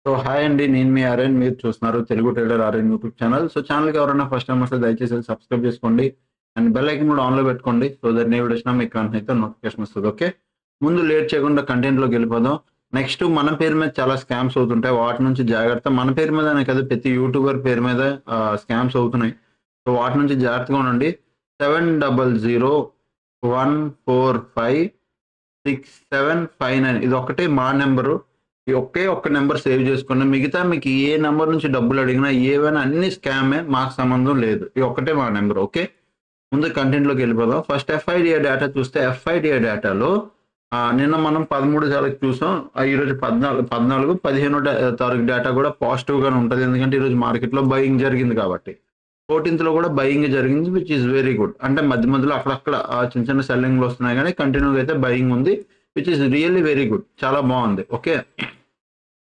So hi అండి. నేను మీ ఆర్యన్. మీరు చూస్తున్నారు Telugu trader Aryan YouTube channel. So ఛానల్‌కి ఎవరైనా ఫస్ట్ టైం వస్తే దయచేసి సబ్స్క్రైబ్ చేసుకోండి. అండ్ బెల్ ఐకాన్ కూడా ఆన్‌లో పెట్టుకోండి. సో దట్ ఏ వీడియో వచ్చినా మీకు వెంటనే అయితే నోటిఫికేషన్ వస్తది. ఓకే. ముందు లేట్ చేయకుండా కంటెంట్‌లోకి వెళ్ళిపోదాం. నెక్స్ట్ మన పేరు మీద చాలా స్కామ్స్ అవుతుంటాయి. వాటి నుంచి జాగ్రత్త. మన పేరు మీదనే కాదు, ప్రతి యూట్యూబర్ పేరు మీద స్కామ్స్ అవుతున్నాయి. సో వాటి నుంచి జాగ్రత్తగా ఉండండి. 7001456759 ఇది ఒక్కటే మా నెంబరు. ఈ ఒక్క నెంబర్ సేవ్ చేసుకోండి. మిగతా మీకు ఏ నెంబర్ నుంచి డబ్బులు అడిగినా ఏవైనా అన్ని స్కామే, మాకు సంబంధం లేదు. ఇది ఒక్కటే మా నెంబర్. ఓకే. ముందు కంటెంట్లోకి వెళ్ళిపోదాం. ఫస్ట్ ఎఫ్ఐడిఐ డేటా చూస్తే ఎఫ్ఐడిఐ డేటాలో నిన్న మనం 13 తారీఖు చూసాం. ఈరోజు 14 15 తారీఖు డేటా కూడా పాజిటివ్ గానే ఉంటుంది. ఎందుకంటే ఈరోజు మార్కెట్లో బయింగ్ జరిగింది కాబట్టి. 14th లో కూడా బయింగ్ జరిగింది, విచ్ ఈస్ వెరీ గుడ్. అంటే మధ్య మధ్యలో అక్కడక్కడ చిన్న చిన్న సెల్లింగ్లు వస్తున్నాయి, కానీ కంటిన్యూగా అయితే బయింగ్ ఉంది, which is really very good. చాలా బాగుంది. ఓకే.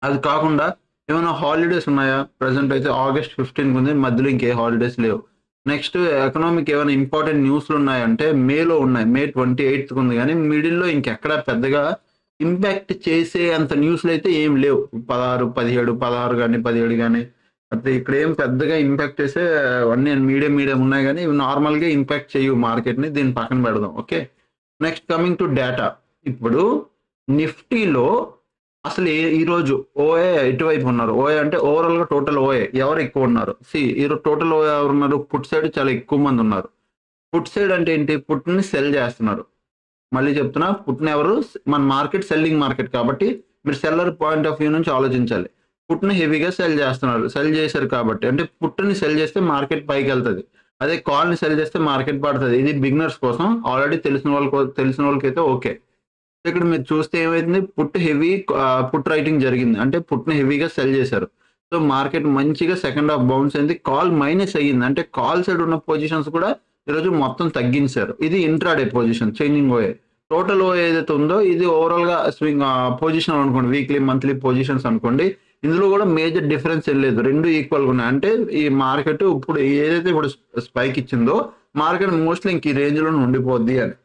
అది కాకుండా ఏమైనా హాలిడేస్ ఉన్నాయా? ప్రెసెంట్ అయితే ఆగస్ట్ 15 ఉంది. మధ్యలో ఇంకే హాలిడేస్ లేవు. నెక్స్ట్ ఎకనామిక్ ఏమైనా ఇంపార్టెంట్ న్యూస్లు ఉన్నాయంటే మేలో ఉన్నాయి. మే 28th ఉంది, కానీ మిడిల్లో ఇంకెక్కడ పెద్దగా ఇంపాక్ట్ చేసే అంత న్యూస్లు అయితే ఏం లేవు. 16, 17, 16 కానీ 17 కానీ అయితే ఇక్కడ ఏం పెద్దగా ఇంపాక్ట్ చేసే అన్ని మీడియం ఉన్నాయి, కానీ ఇవి నార్మల్గా ఇంపాక్ట్ చేయవు మార్కెట్ని. దీన్ని పక్కన పెడదాం. Okay. Next coming to data. ఇప్పుడు నిఫ్టీలో అసలు ఈరోజు ఓఏ ఇటువైపు ఉన్నారు. ఓఏ అంటే ఓవరాల్ గా టోటల్ ఓఏ ఎవరు ఎక్కువ ఉన్నారు? ఈరోజు టోటల్ ఓఏ ఎవరు ఉన్నారు? పుట్ సైడ్ చాలా ఎక్కువ మంది ఉన్నారు. పుట్ సైడ్ అంటే ఏంటి? పుట్ని సెల్ చేస్తున్నారు. మళ్ళీ చెప్తున్నా, పుట్ని ఎవరు? మన మార్కెట్ సెల్లింగ్ మార్కెట్ కాబట్టి మీరు సెల్లర్ పాయింట్ ఆఫ్ వ్యూ నుంచి ఆలోచించాలి. పుట్ని హెవీగా సెల్ చేస్తున్నారు. సెల్ చేశారు కాబట్టి, అంటే పుట్ని సెల్ చేస్తే మార్కెట్ పైకి వెళ్తుంది. అదే కాల్ని సెల్ చేస్తే మార్కెట్ పడుతుంది. ఇది బిగినర్స్ కోసం. ఆల్రెడీ తెలిసిన వాళ్ళకైతే ఓకే. ఇక్కడ మీరు చూస్తే ఏమైంది? పుట్ రైటింగ్ జరిగింది, అంటే పుట్ని హెవీగా సెల్ చేశారు. సో మార్కెట్ మంచిగా సెకండ్ హాఫ్ బౌన్స్ అయింది. కాల్ మైనస్ అయ్యింది, అంటే కాల్ సైడ్ ఉన్న పొజిషన్స్ కూడా ఈరోజు మొత్తం తగ్గించారు. ఇది intraday position, changing OA. Total OA ఏదైతే ఉందో ఇది ఓవరాల్ గా స్వింగ్ పొజిషన్ అనుకోండి, వీక్లీ మంత్లీ పొజిషన్స్ అనుకోండి. ఇందులో కూడా మేజర్ డిఫరెన్స్ లేదు, రెండు ఈక్వల్ గా ఉన్నాయి. అంటే ఈ మార్కెట్ ఇప్పుడు ఏదైతే ఇప్పుడు స్పైక్ ఇచ్చిందో మార్కెట్ మోస్ట్లీ ఇంక ఈ రేంజ్ లో ఉండిపోద్ది అని.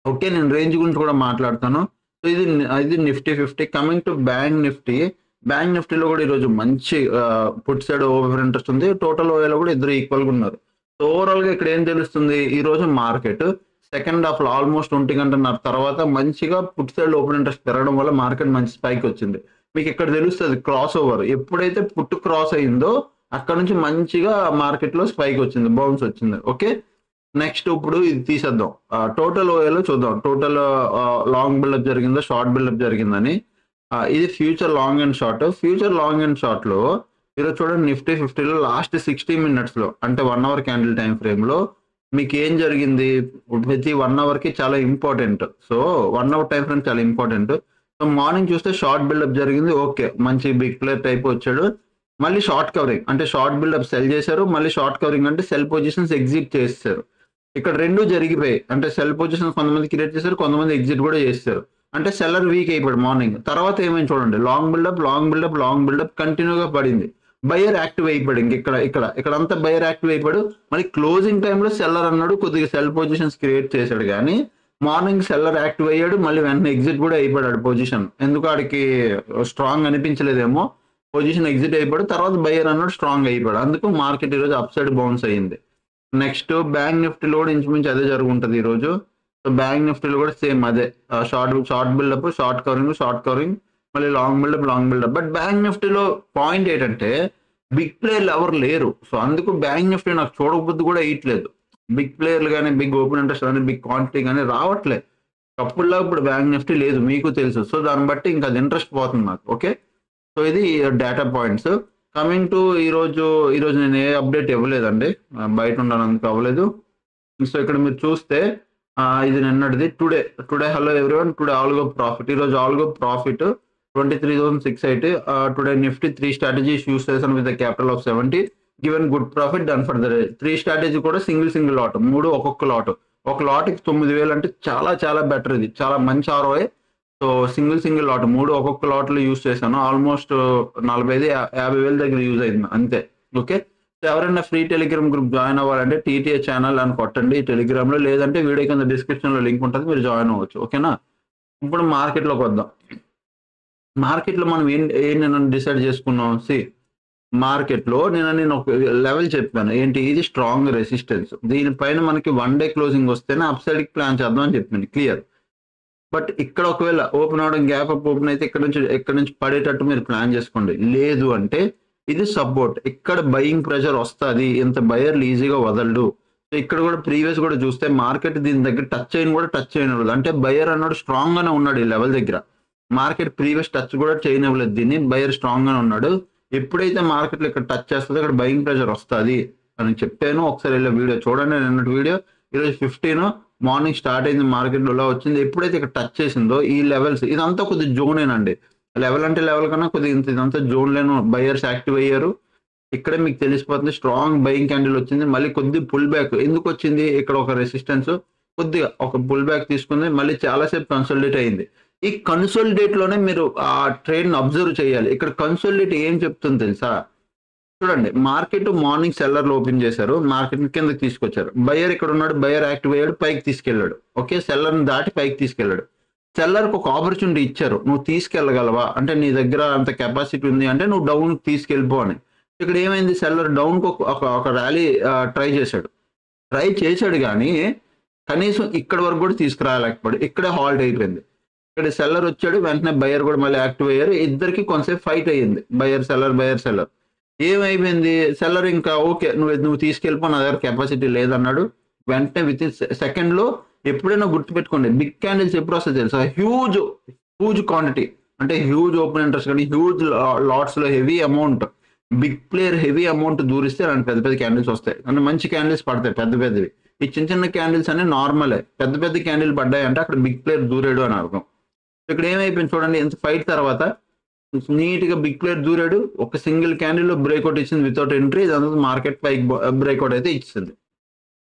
ఓకే. నేను రేంజ్ గురించి కూడా మాట్లాడతాను. సో ఇది Nifty 50. Coming to bank Nifty. Bank నిఫ్టీలో కూడా ఈరోజు మంచి పుట్ సైడ్ ఓవర్ ఇంట్రెస్ట్ ఉంది. టోటల్ ఓవేలో కూడా ఇద్దరు ఈక్వల్ గా ఉన్నారు. సో ఓవరాల్ గా ఇక్కడ ఏం తెలుస్తుంది? ఈ రోజు మార్కెట్ సెకండ్ హాఫ్ లో ఆల్మోస్ట్ 1 గంటన్నర తర్వాత మంచిగా పుట్ సైడ్ ఓపెన్ ఇంట్రెస్ట్ పెరగడం వల్ల మార్కెట్ మంచి స్పైక్ వచ్చింది. మీకు ఇక్కడ తెలుస్తుంది క్రాస్ ఓవర్. ఎప్పుడైతే పుట్ క్రాస్ అయిందో అక్కడ నుంచి మంచిగా మార్కెట్ లో స్పైక్ వచ్చింది, బౌన్స్ వచ్చింది. ఓకే. నెక్స్ట్ ఇప్పుడు ఇది తీసేద్దాం. టోటల్ ఓఏలో చూద్దాం. టోటల్ లాంగ్ బిల్డప్ జరిగిందా, షార్ట్ బిల్డప్ జరిగిందని. ఇది future long and short. Future long and short లో ఈరోజు చూడండి, నిఫ్టీ 50లో లాస్ట్ 60 minutes లో, అంటే 1 hour క్యాండిల్ టైం ఫ్రేమ్ లో మీకు ఏం జరిగింది? ప్రతి 1 hour కి చాలా important. So 1 hour time frame చాలా ఇంపార్టెంట్. సో మార్నింగ్ చూస్తే షార్ట్ బిల్డప్ జరిగింది. ఓకే, మంచి బిగ్ ప్లేయర్ టైప్ వచ్చాడు. మళ్ళీ షార్ట్ కవరింగ్, అంటే షార్ట్ బిల్డప్ సెల్ చేశారు. మళ్ళీ షార్ట్ కవరింగ్ అంటే సెల్ పొజిషన్స్ ఎగ్జిట్ చేస్తారు. ఇక్కడ రెండు జరిగిపోయాయి. అంటే సెల్ పొజిషన్ కొంతమంది క్రియేట్ చేశారు, కొంతమంది ఎగ్జిట్ కూడా చేస్తారు. అంటే సెల్లర్ వీక్ అయిపోయాడు మార్నింగ్. తర్వాత ఏమైంది చూడండి, లాంగ్ బిల్డప్ కంటిన్యూగా పడింది. బయర్ యాక్టివ్ అయిపోయాడు. ఇక్కడ అంతా బయర్ యాక్టివ్ అయిపోయాడు. మరి క్లోజింగ్ టైంలో సెల్లర్ అన్నాడు, కొద్దిగా సెల్ పొజిషన్స్ క్రియేట్ చేశాడు, కానీ మార్నింగ్ సెల్లర్ యాక్టివ్ అయ్యాడు, మళ్ళీ వెంటనే ఎగ్జిట్ కూడా అయిపోయాడు పొజిషన్. ఎందుకు ఆడికి స్ట్రాంగ్ అనిపించలేదేమో, పొజిషన్ ఎగ్జిట్ అయిపోయాడు. తర్వాత బయర్ అన్నాడు, స్ట్రాంగ్ అయిపోయాడు. అందుకు మార్కెట్ ఈరోజు అప్ సైడ్ బౌన్స్ అయ్యింది. నెక్స్ట్ బ్యాంక్ నిఫ్టీలో కూడా ఇంచుమించు అదే జరుగుతుంది ఈరోజు. సో బ్యాంక్ నిఫ్టీలో కూడా సేమ్ అదే, షార్ట్ బిల్డప్, షార్ట్ కవరింగ్, మళ్ళీ లాంగ్ బిల్డప్. బట్ బ్యాంక్ నిఫ్టీలో పాయింట్ ఏంటంటే బిగ్ ప్లేయర్లు ఎవరు లేరు. సో అందుకు బ్యాంక్ నిఫ్టీ నాకు చూడబుద్ధి కూడా వేయట్లేదు. బిగ్ ప్లేయర్లు కానీ, బిగ్ ఓపెన్ ఇంట్రెస్ట్ కానీ, బిగ్ క్వాంటిటీ కానీ రావట్లేదు. కప్పుల్లో ఇప్పుడు బ్యాంక్ నిఫ్టీ లేదు, మీకు తెలుసు. సో దాన్ని బట్టి ఇంకా అది ఇంట్రెస్ట్ పోతుంది నాకు. ఓకే. సో ఇది డేటా పాయింట్స్. కమింగ్ టు ఈరోజు నేను ఏ అప్డేట్ ఇవ్వలేదండి, బయట ఉండడానికి అవ్వలేదు. సో ఇక్కడ మీరు చూస్తే ఇది నిన్నటిది. Today hello everyone, today algo profit. ఈరోజు algo profit 23,680. Today Nifty 3 strategies use చేశాను with capital of 70, given good profit done for the day. 3 strategy కూడా సింగిల్ లాట్, 3 ఒక్కొక్క లాట్. ఒక లాట్కి 9,000 అంటే చాలా చాలా బెటర్. ఇది చాలా మంచి ROI. సో సింగిల్ లాట్ 3 ఒక్కొక్క లాట్లో యూస్ చేశాను. ఆల్మోస్ట్ 45,000-50,000 దగ్గర యూజ్ అయింది అంతే. ఓకే. సో ఎవరైనా ఫ్రీ టెలిగ్రామ్ గ్రూప్ జాయిన్ అవ్వాలంటే TTA ఛానల్ అని కొట్టండి టెలిగ్రామ్లో, లేదంటే వీడియో కింద డిస్క్రిప్షన్లో లింక్ ఉంటుంది, మీరు జాయిన్ అవ్వచ్చు. ఓకేనా. ఇప్పుడు మార్కెట్లోకి వద్దాం. మార్కెట్లో మనం నేను డిసైడ్ చేసుకున్నాం. మార్కెట్‌లో నేను ఒక లెవెల్ చెప్పాను. ఏంటి ఇది స్ట్రాంగ్ రెసిస్టెన్స్. దీనిపైన మనకి 1 డే క్లోజింగ్ వస్తేనే అప్ సైడ్‌కి ప్లాన్ చేద్దాం అని చెప్పాను. క్లియర్. బట్ ఇక్కడ ఒకవేళ ఓపెన్ అవ్వడం గ్యాప్ అప్ ఓపెన్ అయితే ఇక్కడ నుంచి పడేటట్టు మీరు ప్లాన్ చేసుకోండి. లేదు అంటే ఇది సపోర్ట్. ఇక్కడ బయింగ్ ప్రెషర్ వస్తది. ఇంత బయర్లు ఈజీగా వదలడు. సో ఇక్కడ కూడా ప్రీవియస్ కూడా చూస్తే మార్కెట్ దీని దగ్గర టచ్ చేయనివ్వలేదు. అంటే బయర్ అన్నాడు స్ట్రాంగ్ గానే ఉన్నాడు ఈ లెవెల్ దగ్గర. మార్కెట్ ప్రీవియస్ టచ్ కూడా చేయనివ్వలేదు దీన్ని. బయర్ స్ట్రాంగ్ గానే ఉన్నాడు. ఎప్పుడైతే మార్కెట్లో ఇక్కడ టచ్ చేస్తుందో ఇక్కడ బయింగ్ ప్రెషర్ వస్తుంది అని చెప్పాను. ఒకసారి వెళ్ళే వీడియో చూడండి. నిన్నటి వీడియో. ఈరోజు 15 మార్నింగ్ స్టార్ట్ అయింది, మార్కెట్లో వచ్చింది. ఎప్పుడైతే ఇక్కడ టచ్ చేసిందో ఈ లెవెల్స్ ఇదంతా కొద్దిగా జోనేనండి. లెవెల్ అంటే లెవెల్ కన్నా కొద్దిగా ఇదంతా జోన్ లేను. బయర్స్ యాక్టివ్ అయ్యారు. ఇక్కడే మీకు తెలిసిపోతుంది స్ట్రాంగ్ బయింగ్ క్యాండిల్ వచ్చింది. మళ్ళీ కొద్ది పుల్ బ్యాక్ ఎందుకు వచ్చింది, ఇక్కడ ఒక రెసిస్టెన్స్ కొద్దిగా ఒక పుల్ బ్యాక్ తీసుకుంది. మళ్ళీ చాలాసేపు కన్సల్టేట్ అయింది. ఈ కన్సల్టేట్ లోనే మీరు ఆ ట్రేడ్ ని అబ్జర్వ్ చేయాలి. ఇక్కడ కన్సల్టేట్ ఏం చెప్తుంది తెలుసా? చూడండి, మార్కెట్ మార్నింగ్ సెల్లర్లు ఓపెన్ చేశారు, మార్కెట్ కిందకి తీసుకొచ్చారు. బయర్ ఇక్కడ ఉన్నాడు, బయర్ యాక్టివ్ అయ్యాడు, పైకి తీసుకెళ్లాడు. ఓకే, సెల్లర్ ని దాటి పైకి తీసుకెళ్లాడు. సెల్లర్ కు ఒక ఆపర్చునిటీ ఇచ్చారు, నువ్వు తీసుకెళ్లగలవా అంటే నీ దగ్గర అంత కెపాసిటీ ఉంది అంటే నువ్వు డౌన్ తీసుకెళ్ళిపో అని. ఇక్కడ ఏమైంది, సెల్లర్ డౌన్ కు ఒక ర్యాలీ ట్రై చేశాడు కానీ కనీసం ఇక్కడ వరకు కూడా తీసుకురాలేకపోయాడు. ఇక్కడే హాల్ట్ అయిపోయింది. ఇక్కడ సెల్లర్ వచ్చాడు, వెంటనే బయర్ కూడా మళ్ళీ యాక్టివ్ అయ్యారు. ఇద్దరికి కొంతసేపు ఫైట్ అయ్యింది, బయర్ సెల్లర్. ఏమైపోయింది, సెల్లర్ ఇంకా ఓకే నువ్వు తీసుకెళ్ళిపో, నా దగ్గర కెపాసిటీ లేదన్నాడు. వెంటనే విత్ ఇన్ సెకండ్ లో, ఎప్పుడైనా గుర్తుపెట్టుకోండి, బిగ్ క్యాండిల్స్ ఎప్పుడు వస్తాయి తెలుసా? హ్యూజ్ క్వాంటిటీ అంటే హ్యూజ్ ఓపెన్ ఇంట్రెస్ట్ కానీ హ్యూజ్ లాట్స్ లో heavy amount, big player heavy amount దూరిస్తే అలాంటి పెద్ద క్యాండిల్స్ వస్తాయి. అంటే మంచి క్యాండిల్స్ పడతాయి పెద్దవి. ఈ చిన్న క్యాండిల్స్ అన్ని నార్మలే. పెద్ద క్యాండిల్ పడ్డాయి అంటే అక్కడ బిగ్ ప్లేయర్ దూరాడు అని అర్థం. ఇక్కడ ఏమైపోయింది చూడండి, ఎంత ఫైట్ తర్వాత నీట్ గా బిగ్ ప్లేయర్ దూరాడు. ఒక సింగిల్ క్యాండిల్ లో బ్రేక్అవుట్ ఇచ్చింది వితౌట్ ఎంట్రీ. దాని మార్కెట్ పైకి బ్రేక్అవుట్ అయితే ఇచ్చింది.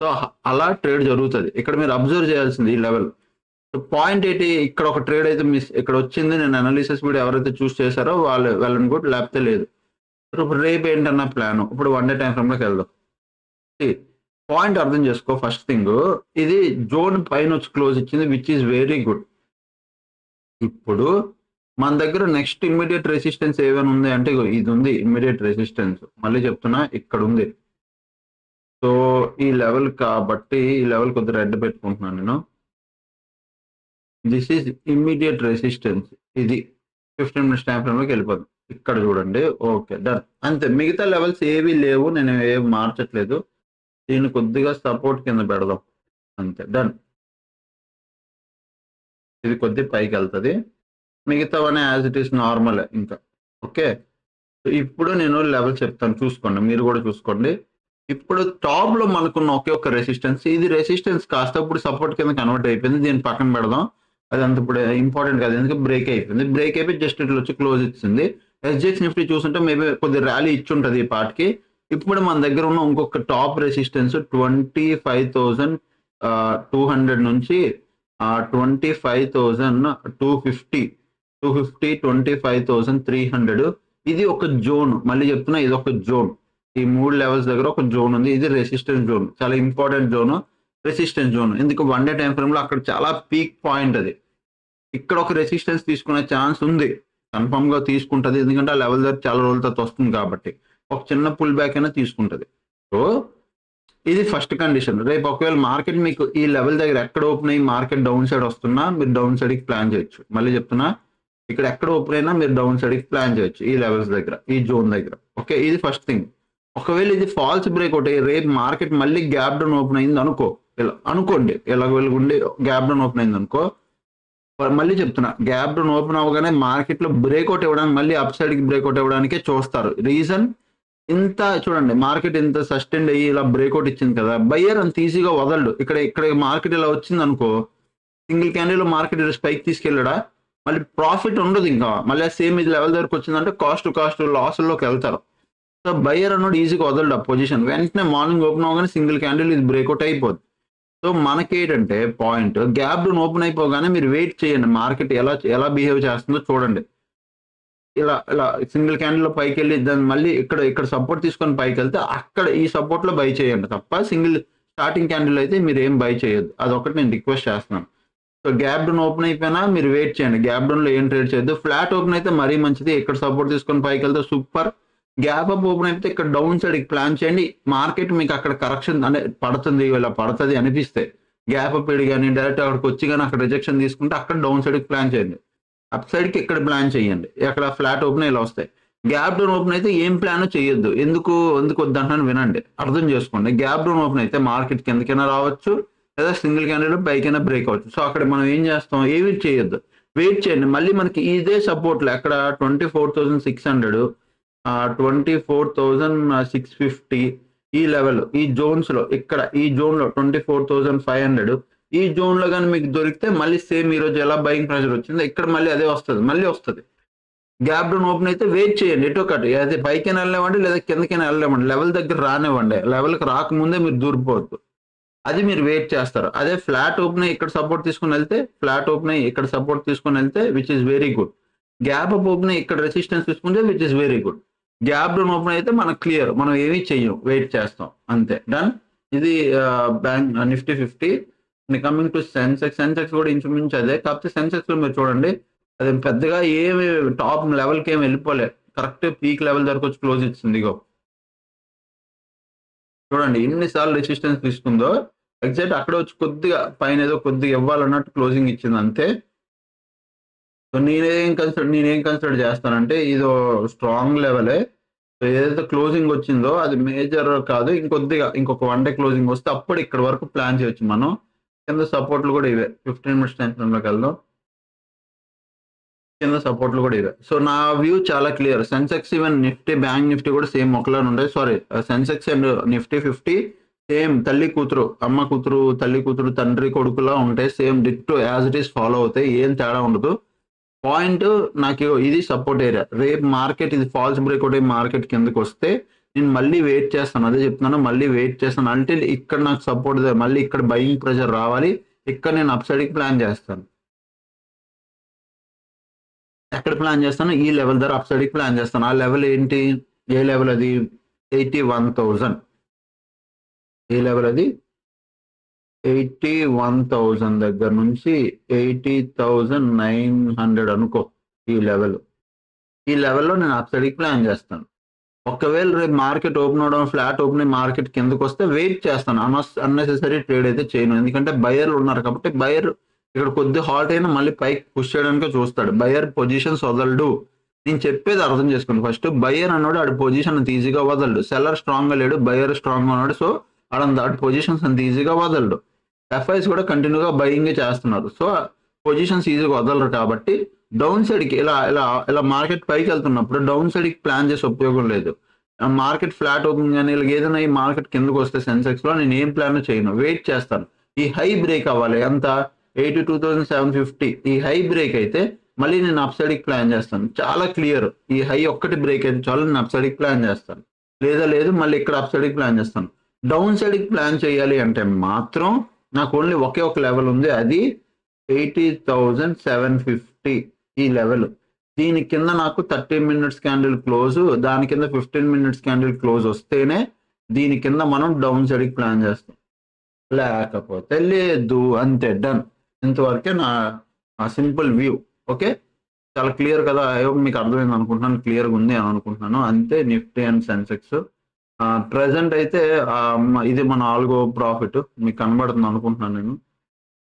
సో అలా ట్రేడ్ జరుగుతుంది. ఇక్కడ మీరు అబ్జర్వ్ చేయాల్సింది ఈ లెవెల్. పాయింట్ ఏంటి, ఇక్కడ ఒక ట్రేడ్ అయితే ఇక్కడ వచ్చింది. నేను అనాలిసిస్ వీడియో ఎవరైతే చూస్ చేశారో వాళ్ళు వెళ్ళని కూడా, లేకపోతే లేదు. ఇప్పుడు రేపు ఏంటన్న ప్లాన్, ఇప్పుడు 1 డే టైం ఫ్రేమ్ లోకి వెళ్దాం. పాయింట్ అర్థం చేసుకో. ఫస్ట్ థింగ్, ఇది జోన్ పైన వచ్చి క్లోజ్ ఇచ్చింది, విచ్ ఈస్ వెరీ గుడ్. ఇప్పుడు మన దగ్గర నెక్స్ట్ ఇమ్మీడియట్ రెసిస్టెన్స్ ఏమైనా ఉంది అంటే ఇది ఉంది ఇమ్మీడియట్ రెసిస్టెన్స్. మళ్ళీ చెప్తున్నా, ఇక్కడ ఉంది. సో ఈ లెవెల్ కాబట్టి ఈ లెవెల్ కొద్దిగా రెడ్ పెట్టుకుంటున్నాను నేను. This is immediate resistance. ఇది 15 మినిట్స్ టైం ఫ్రేమ్ లోకి వెళ్ళిపోతుంది. ఇక్కడ చూడండి, ఓకే డన్, అంతే. మిగతా లెవెల్స్ ఏవి లేవు, నేను ఏవి మార్చట్లేదు. దీన్ని కొద్దిగా సపోర్ట్ కింద పెడదాం, అంతే, డన్. ఇది కొద్ది పైకి వెళ్తుంది, మిగతావనే యాజ్ ఇట్ ఈస్ నార్మలే ఇంకా. ఓకే, ఇప్పుడు నేను లెవెల్ చెప్తాను, చూసుకోండి, మీరు కూడా చూసుకోండి. ఇప్పుడు టాప్ లో మనకున్న ఒక రెసిస్టెన్స్, ఇది రెసిస్టెన్స్ కాస్త ఇప్పుడు సపోర్ట్ కింద కన్వర్ట్ అయిపోయింది. దీన్ని పక్కన పెడదాం, అది అంత ఇప్పుడు ఇంపార్టెంట్ కాదు, ఎందుకంటే బ్రేక్ అయిపోయి జస్ట్ ఇట్లా వచ్చి క్లోజ్ ఇచ్చింది. SGX నిఫ్టీ చూస్తుంటే మేబీ కొద్ది ర్యాలీ ఇచ్చి ఉంటుంది ఈ పార్ట్కి. ఇప్పుడు మన దగ్గర ఉన్న ఇంకొక టాప్ రెసిస్టెన్స్ 25,200 నుంచి 25,250, 25,300. ఇది ఒక జోన్. మళ్ళీ చెప్తున్నా, ఇది ఒక జోన్. ఈ 3 లెవెల్స్ దగ్గర ఒక జోన్ ఉంది. ఇది రెసిస్టెన్స్ జోన్, చాలా ఇంపార్టెంట్ జోన్, రెసిస్టెన్స్ జోన్. ఎందుకు 1 డే టైం ఫ్రేమ్ లో అక్కడ చాలా పీక్ పాయింట్ అది. ఇక్కడ ఒక రెసిస్టెన్స్ తీసుకునే ఛాన్స్ ఉంది, కన్ఫర్మ్ గా తీసుకుంటది. ఎందుకంటే ఆ లెవెల్ దగ్గర చాలా రోజుల తర్వాత వస్తుంది కాబట్టి ఒక చిన్న పుల్ బ్యాక్ అయినా తీసుకుంటది. సో ఇది ఫస్ట్ కండిషన్. రేపు ఒకవేళ మార్కెట్ మీకు ఈ లెవెల్ దగ్గర ఎక్కడ ఓపెన్ అయ్యి మార్కెట్ డౌన్ సైడ్ వస్తున్నా మీరు డౌన్ సైడ్ కి ప్లాన్ చేయొచ్చు. మళ్ళీ చెప్తున్నా, ఇక్కడ ఎక్కడ ఓపెన్ అయినా మీరు డౌన్ సైడ్ కి ప్లాన్ చేయొచ్చు ఈ లెవెల్స్ దగ్గర, ఈ జోన్ దగ్గర. ఓకే, ఇది ఫస్ట్ థింగ్. ఒకవేళ ఇది ఫాల్స్ బ్రేక్ అవుట్ అయ్యి రేపు మార్కెట్ మళ్ళీ గ్యాప్ డౌన్ ఓపెన్ అయింది అనుకో, ఇలా అనుకోండి, ఇలా వెలుగుండి గ్యాప్ డౌన్ ఓపెన్ అయింది అనుకో. మళ్ళీ చెప్తున్నా, గ్యాప్ డౌన్ ఓపెన్ అవ్వగానే మార్కెట్ లో బ్రేక్అవుట్ ఇవ్వడానికి, మళ్ళీ అప్ సైడ్ కి బ్రేక్అవుట్ ఇవ్వడానికే చూస్తారు. రీజన్, ఇంత చూడండి, మార్కెట్ ఇంత సస్టైన్ అయ్యి ఇలా బ్రేక్అవుట్ ఇచ్చింది కదా, బయ్యర్ అంత ఈజీగా వదలడు. ఇక్కడ మార్కెట్ ఇలా వచ్చింది అనుకో, సింగిల్ క్యాండిల్ లో మార్కెట్ స్పైక్ తీసుకెళ్ళడా, మళ్ళీ ప్రాఫిట్ ఉండదు. ఇంకా మళ్ళీ సేమ్ ఇది లెవెల్ దగ్గరకు వచ్చిందంటే కాస్ట్ లాస్లోకి వెళ్తారు. సో బయ్యర్ అన్నోడు ఈజీగా వదలడు ఆ పొజిషన్. వెంటనే మార్నింగ్ ఓపెన్ అవ్వగానే సింగిల్ క్యాండిల్ ఇది బ్రేక్అవుట్ అయిపోద్ది. సో మనకేంటంటే పాయింట్, గ్యాప్ డౌన్ ఓపెన్ అయిపోగానే మీరు వెయిట్ చేయండి, మార్కెట్ ఎలా బిహేవ్ చేస్తుందో చూడండి. ఇలా సింగిల్ క్యాండిల్ లో పైకి వెళ్ళి దాన్ని మళ్ళీ ఇక్కడ సపోర్ట్ తీసుకొని పైకి వెళ్తే అక్కడ ఈ సపోర్ట్ లో బై చేయండి తప్ప సింగిల్ స్టార్టింగ్ క్యాండిల్ అయితే మీరు ఏం బై చేయొద్దు. అదొకటి నేను రిక్వెస్ట్ చేస్తున్నాను. సో గ్యాప్ డౌన్ ఓపెన్ అయిపోయినా మీరు వెయిట్ చేయండి. గ్యాప్ డౌన్ లో ఏం ట్రేడ్ చేయొద్దు. ఫ్లాట్ ఓపెన్ అయితే మరీ మంచిది. ఇక్కడ సపోర్ట్ తీసుకొని పైకి వెళ్తే సూపర్. గ్యాప్ అప్ ఓపెన్ అయితే ఇక్కడ డౌన్ సైడ్ ప్లాన్ చేయండి. మార్కెట్ మీకు అక్కడ కరెక్షన్ అంటే పడుతుంది, ఇలా పడుతుంది అనిపిస్తే గ్యాప్ అప్ పెడి కానీ డైరెక్ట్ అక్కడికి వచ్చి కానీ అక్కడ రిజెక్షన్ తీసుకుంటే అక్కడ డౌన్ సైడ్ ప్లాన్ చేయండి. అప్ సైడ్ కి ఇక్కడ ప్లాన్ చేయండి. అక్కడ ఫ్లాట్ ఓపెన్ ఇలా వస్తాయి. గ్యాప్ డౌన్ ఓపెన్ అయితే ఏం ప్లాన్ చేయొద్దు. ఎందుకు వద్దంటాను వినండి, అర్థం చేసుకోండి. గ్యాప్ డౌన్ ఓపెన్ అయితే మార్కెట్ కిందకైనా రావచ్చు, లేదా సింగిల్ క్యాండిల్ పైకైనా బ్రేక్ అవచ్చు. సో అక్కడ మనం ఏం చేస్తాం, ఏమి చేయొద్దు, వెయిట్ చేయండి. మళ్ళీ మనకి ఇదే సపోర్ట్లు అక్కడ 24,600, 24,650 ఈ లెవెల్, ఈ జోన్స్ లో, ఇక్కడ ఈ జోన్ లో 24,500 ఈ జోన్ లో కానీ మీకు దొరికితే మళ్ళీ సేమ్ ఈ రోజు ఎలా బయింగ్ ప్రెషర్ వచ్చిందో ఇక్కడ మళ్ళీ అదే వస్తుంది, మళ్ళీ వస్తుంది. గ్యాప్ డౌన్ ఓపెన్ అయితే వెయిట్ చేయండి. ఎటు ఒకటి అదే పైకైనా వెళ్ళలేమండి, లేదా కిందకైనా వెళ్ళలేమండి. లెవెల్ దగ్గర రానివ్వండి. లెవెల్కి రాకముందే మీరు దూరిపోవద్దు. అది మీరు వెయిట్ చేస్తారు. అదే ఫ్లాట్ ఓపెన్ ఇక్కడ సపోర్ట్ తీసుకుని వెళ్తే, ఫ్లాట్ ఓపెన్ ఇక్కడ సపోర్ట్ తీసుకుని వెళ్తే which is very good. Gap up open ఇక్కడ రెసిస్టెన్స్ తీసుకుంటే which is very good. Gap down open అయితే మనకు క్లియర్, మనం ఏమీ చెయ్యం, వెయిట్ చేస్తాం అంతే, డన్. ఇది bank Nifty 50. Coming to Sensex కూడా ఇంచుమించు అదే. కాకపోతే సెన్సెక్స్ లో మీరు చూడండి, అది పెద్దగా ఏమి టాప్ లెవెల్కి ఏమి వెళ్ళిపోలే, కరెక్ట్ పీక్ లెవెల్ దగ్గరకు వచ్చి క్లోజ్ ఇచ్చింది. ఇగో చూడండి ఎన్నిసార్లు రెసిస్టెన్స్ తీసుకుందో, ఎగ్జాక్ట్ అక్కడ వచ్చి కొద్దిగా పైన ఏదో కొద్దిగా ఇవ్వాలన్నట్టు క్లోజింగ్ ఇచ్చింది అంతే. సో నేనేం కన్సిడర్ చేస్తానంటే ఇదో స్ట్రాంగ్ లెవెలే. సో ఏదైతే క్లోజింగ్ వచ్చిందో అది మేజర్ కాదు, ఇంకొక 1 డే క్లోజింగ్ వస్తే అప్పుడు ఇక్కడ వరకు ప్లాన్ చేయొచ్చు మనం. కింద సపోర్ట్లు కూడా ఇవే. 15 మినిట్స్ టైం ఫ్రేమ్లోకి వెళ్దాం. కింద సపోర్ట్లు కూడా ఇవే. సో నా వ్యూ చాలా clear. Sensex even Nifty, bank Nifty కూడా సేమ్ ఒకలానే ఉంటాయి. Sorry, Sensex and Nifty 50 same తల్లి కూతురు, అమ్మ కూతురు, తల్లి కూతురు, తండ్రి కొడుకులా ఉంటాయి. సేమ్ డిక్టో యాజ్ ఇట్ ఈస్ ఫాలో అవుతాయి, ఏం తేడా ఉండదు. పాయింట్ నాకు ఇది సపోర్ట్ ఏరియా. రేపు మార్కెట్ ఇది ఫాల్స్ బ్రేక్అవుట్ అయ్యి మార్కెట్ కిందకి వస్తే నేను మళ్ళీ వెయిట్ చేస్తాను. అదే చెప్తున్నాను, మళ్ళీ వెయిట్ చేస్తాను అంటే ఇక్కడ నాకు సపోర్ట్, మళ్ళీ ఇక్కడ బయింగ్ ప్రెషర్ రావాలి. ఇక్కడ నేను అప్ సైడ్కి ప్లాన్ చేస్తాను. ఎక్కడ ప్లాన్ చేస్తాను, ఈ లెవెల్ దగ్గర అప్ సైడ్కి ప్లాన్ చేస్తాను. ఆ లెవెల్ ఏంటి, ఏ లెవెల్ అది, 81,000. ఏ లెవెల్ అది, 81,000 దగ్గర నుంచి 80,900 అనుకో. ఈ లెవెల్లో నేను అప్ సైడ్కి ప్లాన్ చేస్తాను. ఒకవేళ రేపు మార్కెట్ ఓపెన్ అవడం, ఫ్లాట్ ఓపెన్ మార్కెట్ కిందకి వస్తే వెయిట్ చేస్తాను. అన్నెసెసరీ ట్రేడ్ అయితే చేయను, ఎందుకంటే బయర్లు ఉన్నారు కాబట్టి. బయర్ ఇక్కడ కొద్ది హాల్ట్ అయినా మళ్ళీ పైకి పుష్ చేయడానికి చూస్తాడు. బయర్ పొజిషన్స్ వదలడు. నేను చెప్పేది అర్థం చేసుకోండి. ఫస్ట్ బయర్ అన్నాడు ఆడి పొజిషన్ అంత ఈజీగా వదలడు. సెల్లర్ స్ట్రాంగ్ గా లేడు, బయర్ స్ట్రాంగ్ గా ఉన్నాడు. సో ఆడి పొజిషన్స్ అంత ఈజీగా వదలడు. ఎఫ్ఐస్ కూడా కంటిన్యూగా బయింగ్ చేస్తున్నారు. సో పొజిషన్స్ ఈజీగా వదలరు కాబట్టి డౌన్ సైడ్కి ఇలా మార్కెట్ పైకి వెళ్తున్నప్పుడు డౌన్ సైడ్కి ప్లాన్ చేసే ఉపయోగం లేదు. మార్కెట్ ఫ్లాట్ ఓపెన్ కానీ ఇలా ఏదైనా ఈ మార్కెట్ కిందకు వస్తే సెన్సెక్స్ లో నేను ఏం ప్లాన్ చేయను, వెయిట్ చేస్తాను. ఈ హై బ్రేక్ అవ్వాలి, ఎంత 82,750. ఈ హై బ్రేక్ అయితే మళ్ళీ నేను అప్ సైడ్కి ప్లాన్ చేస్తాను. చాలా క్లియర్. ఈ హై ఒక్కటి బ్రేక్ అయితే చాలు, నేను అప్ సైడ్కి ప్లాన్ చేస్తాను. లేదు మళ్ళీ ఇక్కడ అప్ సైడ్కి ప్లాన్ చేస్తాను. డౌన్ సైడ్కి ప్లాన్ చేయాలి అంటే మాత్రం నాకు ఓన్లీ ఒకే ఒక లెవెల్ ఉంది, అది 80,750 ఈ లెవెల్. దీని కింద నాకు 30 మినిట్స్ క్యాండిల్ క్లోజ్, దాని కింద 15 మినిట్స్ క్యాండిల్ క్లోజ్ వస్తేనే దీని కింద మనం డౌన్ సైడ్కి ప్లాన్ చేస్తాం, లేకపోతే లేదు. అంతే, డన్. ఇంతవరకే నా సింపుల్ వ్యూ. ఓకే, చాలా క్లియర్ కదా. ఐ హోప్ మీకు అర్థమైంది అనుకుంటున్నాను, క్లియర్గా ఉంది అని అనుకుంటున్నాను. అంతే నిఫ్టీ అండ్ సెన్సెక్స్. ప్రెసెంట్ అయితే ఇది మన ఆల్గో ప్రాఫిట్ మీకు కనబడుతుంది అనుకుంటున్నాను నేను.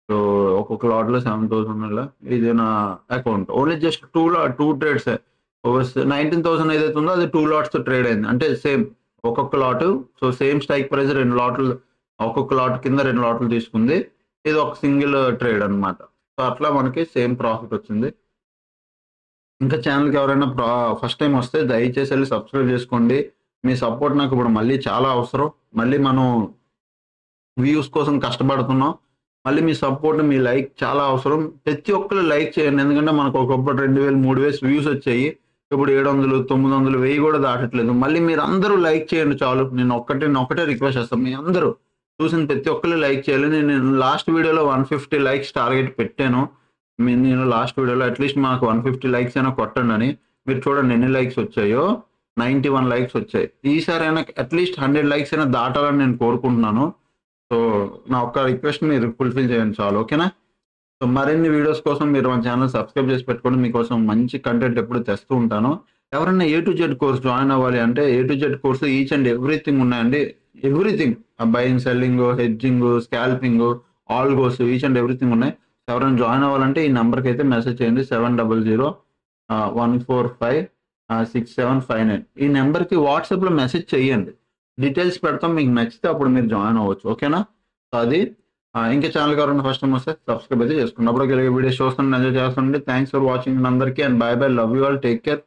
సో ఒక్కొక్క లాట్లో 7,000 ఇది నా account. Only just two trades 19,000 ఏదైతే ఉందో అది 2 లాట్స్ ట్రేడ్ అయింది. అంటే సేమ్ ఒక్కొక్క lot. So same strike price 2 లాట్లు, ఒక్కొక్క లాట్ కింద 2 లాట్లు తీసుకుంది. ఇది ఒక సింగిల్ ట్రేడ్ అనమాట. సో అట్లా మనకి సేమ్ ప్రాఫిట్ వచ్చింది. ఇంకా ఛానల్కి ఎవరైనా ఫస్ట్ టైం వస్తే దయచేసి వెళ్ళి సబ్స్క్రైబ్ చేసుకోండి. మీ సపోర్ట్ నాకు ఇప్పుడు మళ్ళీ చాలా అవసరం. మళ్ళీ మనం వ్యూస్ కోసం కష్టపడుతున్నాం. మళ్ళీ మీ సపోర్ట్, మీ లైక్ చాలా అవసరం. ప్రతి ఒక్కరు లైక్ చేయండి, ఎందుకంటే మనకు ఒకప్పుడు 2,000 3,000 వ్యూస్ వచ్చాయి. ఇప్పుడు 700 900 1000 కూడా దాటట్లేదు. మళ్ళీ మీరు అందరూ లైక్ చేయండి చాలు. నేను ఒకటే రిక్వెస్ట్ చేస్తాను, మీ అందరూ చూసిన ప్రతి ఒక్కరు లైక్ చేయాలి. నేను లాస్ట్ వీడియోలో 150 లైక్స్ టార్గెట్ పెట్టాను. నేను లాస్ట్ వీడియోలో అట్లీస్ట్ మాకు 150 లైక్స్ అయినా కొట్టండి అని. మీరు చూడండి ఎన్ని లైక్స్ వచ్చాయో, 91 లైక్స్ వచ్చాయి. ఈసారి అయినా అట్లీస్ట్ 100 లైక్స్ అయినా దాటాలని నేను కోరుకుంటున్నాను. సో నా ఒక్క రిక్వెస్ట్ మీరు ఫుల్ఫిల్ చేయండి చాలు, ఓకేనా? సో సో మరిన్ని వీడియోస్ కోసం మీరు మన ఛానల్ సబ్స్క్రైబ్ చేసి పెట్టుకోండి. మీకోసం మంచి కంటెంట్ ఎప్పుడు తెస్తూ ఉంటాను. ఎవరైనా A to Z course join అవ్వాలి అంటే A to Z course each and everything ఉన్నాయండి. Everything buying, selling, hedging, scalping, all goes each and everything ఉన్నాయి. ఎవరైనా జాయిన్ అవ్వాలంటే ఈ నెంబర్కి అయితే మెసేజ్ చేయండి 700-145-6759. ఈ నెంబర్కి వాట్సాప్లో మెసేజ్ చేయండి. డీటెయిల్స్ పెడతాం, మీకు నచ్చితే అప్పుడు మీరు జాయిన్ అవ్వచ్చు. ఓకేనా? సో అది ఇంకా ఛానల్ ఎవరైనా ఫస్ట్ టైం వస్తే సబ్స్క్రైబ్ అయితే చేసుకున్నప్పుడు వీడియోస్ చూస్తుండే ఎంజాయ్ చేస్తుండే. థ్యాంక్స్ ఫర్ వాచింగ్ అందరికీ and by by. Love you all. Take care.